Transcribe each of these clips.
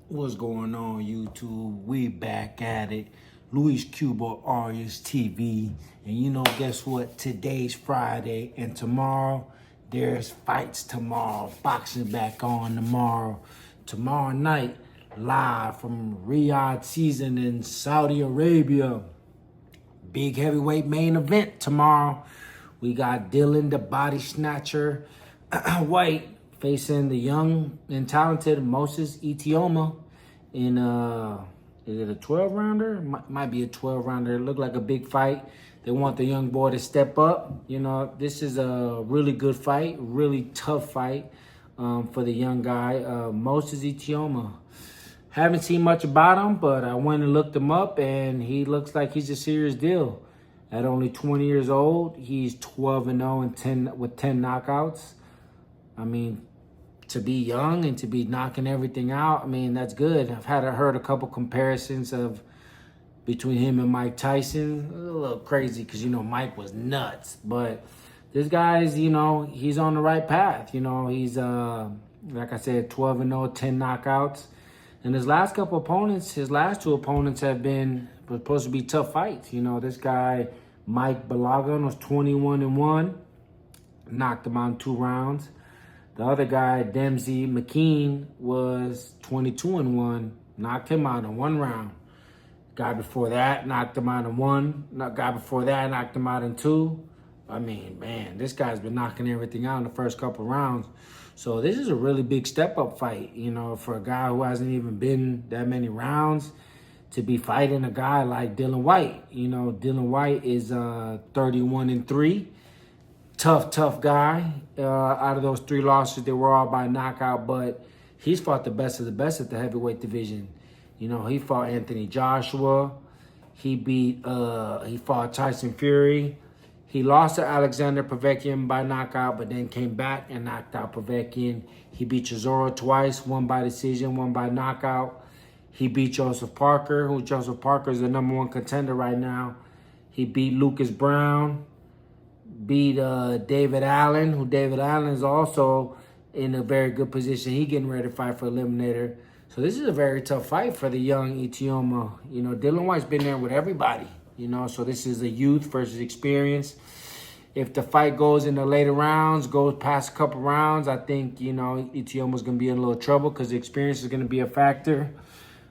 What's going on, YouTube? We back at it. Luis Cuba Arias TV. And guess what? Today's Friday, and tomorrow there's fights tomorrow. Boxing back on tomorrow. Tomorrow night, live from Riyadh season in Saudi Arabia. Big heavyweight main event tomorrow. We got Dylan the Body Snatcher White facing the young and talented Moses Itauma in is it a 12-rounder? Might be a 12-rounder. It looked like a big fight. They want the young boy to step up. This is a really good fight, really tough fight for the young guy, Moses Itauma. Haven't seen much about him, but I went and looked him up, and he looks like he's a serious deal. At only 20 years old, he's 12-0 and 10 with 10 knockouts. I mean, to be young and to be knocking everything out, I mean, that's good. I've heard a couple comparisons of between him and Mike Tyson. A little crazy because, Mike was nuts. But this guy's, he's on the right path. He's, like I said, 12-0, 10 knockouts. And his last two opponents have been supposed to be tough fights. This guy, Mike Balagan, was 21-1, knocked him out in 2 rounds. The other guy, Dempsey McKean, was 22-1, knocked him out in 1 round. Guy before that knocked him out in 1. Guy before that knocked him out in 2. I mean, man, this guy's been knocking everything out in the first couple rounds. So this is a really big step-up fight, for a guy who hasn't even been that many rounds to be fighting a guy like Dylan White. Dylan White is 31-3. Tough guy. Out of those 3 losses, they were all by knockout, but he's fought the best of the best at the heavyweight division. He fought Anthony Joshua. He fought Tyson Fury. He lost to Alexander Povetkin by knockout, but then came back and knocked out Povetkin. He beat Chisora twice, one by decision, one by knockout. He beat Joseph Parker, who Joseph Parker is the #1 contender right now. He beat Lucas Brown. Beat David Allen, who David Allen is also in a very good position. He getting ready to fight for Eliminator. So this is a very tough fight for the young Itauma. Dylan White's been there with everybody. So this is a youth versus experience. If the fight goes in the later rounds, goes past a couple rounds, I think, Itauma's going to be in a little trouble because the experience is going to be a factor.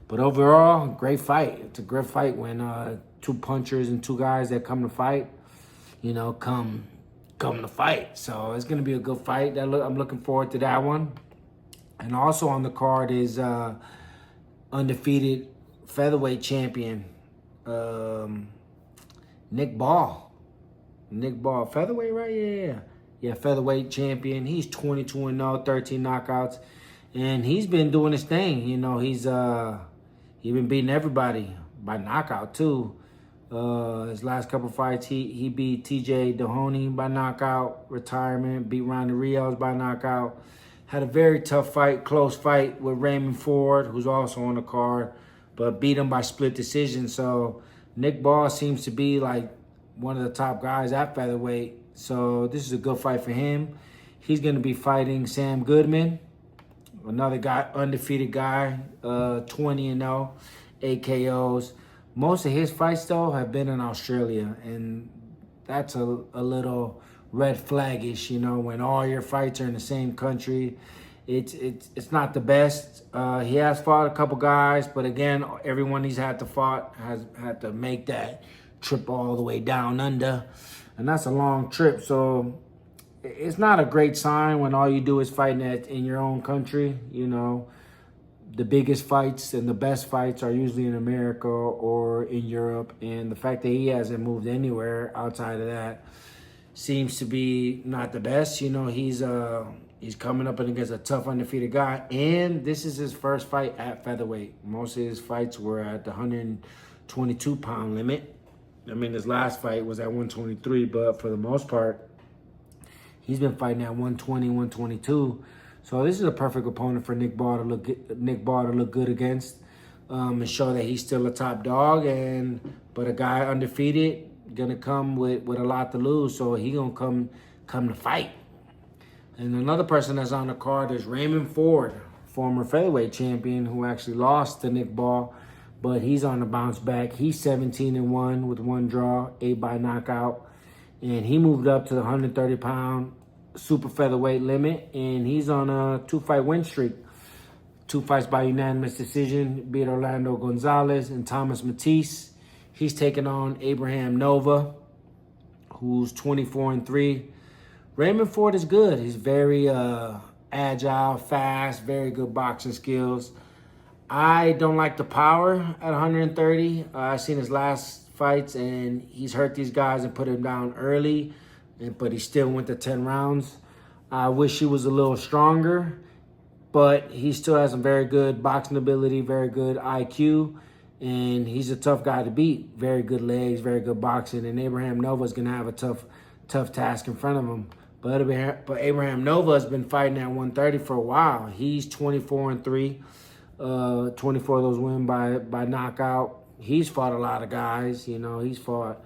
But overall, great fight. It's a great fight when 2 punchers and 2 guys that come to fight, come to fight. So it's going to be a good fight. I'm looking forward to that one. And also on the card is undefeated featherweight champion, Nick Ball. Nick Ball, featherweight, right? Yeah, featherweight champion. He's 22-0, 13 knockouts. And he's been doing his thing. He's been beating everybody by knockout, too. His last couple fights, he beat TJ Dohoney by knockout, retirement, beat Ronnie Rios by knockout. Had a very tough fight, close fight with Raymond Ford, who's also on the card, but beat him by split decision. So Nick Ball seems to be like one of the top guys at featherweight. So this is a good fight for him. He's going to be fighting Sam Goodman, another guy, undefeated guy, 20-0, 8 KOs. Most of his fights, though, have been in Australia, and that's a little red flaggish, when all your fights are in the same country. It's not the best. He has fought a couple guys, but again, everyone he's had to fight has had to make that trip all the way down under, and that's a long trip. So it's not a great sign when all you do is fighting in your own country. The biggest fights and the best fights are usually in America or in Europe, and the fact that he hasn't moved anywhere outside of that seems to be not the best. He's coming up against a tough undefeated guy, and this is his first fight at featherweight. Most of his fights were at the 122-pound limit. I mean, his last fight was at 123, but for the most part, he's been fighting at 120, 122. So this is a perfect opponent for Nick Ball to look good against, and show that he's still a top dog. But a guy undefeated gonna come with a lot to lose, so he gonna come to fight. And another person that's on the card is Raymond Ford former featherweight champion who actually lost to Nick Ball, but he's on the bounce back. He's 17-1 with 1 draw, 8 by knockout, and he moved up to the 130-pound super featherweight limit, and he's on a 2-fight win streak. 2 fights by unanimous decision, beat Orlando Gonzalez and Thomas Matisse. He's taking on Abraham Nova, who's 24-3. Raymond Ford is good. He's very agile, fast, very good boxing skills. I don't like the power at 130. I've seen his last fights, and he's hurt these guys and put him down early, but he still went to 10 rounds. I wish he was a little stronger, but he still has some very good boxing ability, very good IQ, and he's a tough guy to beat. Very good legs, very good boxing, and Abraham Nova is going to have a tough task in front of him. But Abraham Nova has been fighting at 130 for a while. He's 24-3. 24 of those win by knockout. He's fought a lot of guys. He's fought,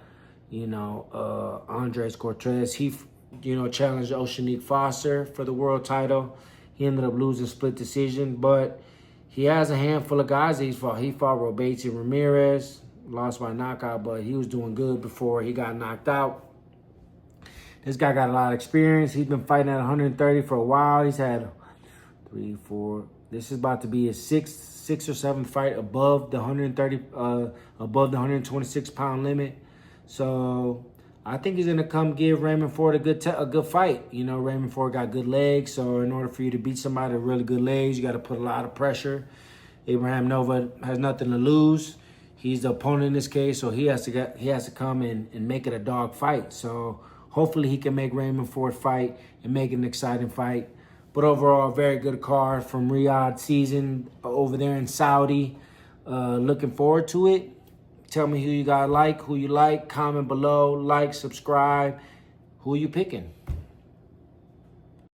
Andres Cortez. He, challenged Oceanique Foster for the world title. He ended up losing split decision, but he has a handful of guys that he's fought. He fought Robati Ramirez, lost by knockout, but he was doing good before he got knocked out. This guy got a lot of experience. He's been fighting at 130 for a while. He's had 3, 4. This is about to be his sixth or seventh fight above the 130, above the 126-pound limit. So I think he's gonna come give Raymond Ford a good fight. Raymond Ford got good legs, so in order for you to beat somebody with really good legs, you got to put a lot of pressure. Abraham Nova has nothing to lose. He's the opponent in this case, so he has to come in and make it a dog fight. So hopefully he can make Raymond Ford fight and make it an exciting fight. But overall, very good card from Riyadh season over there in Saudi. Looking forward to it. Tell me who you guys like, who you like. Comment below, like, subscribe. Who are you picking?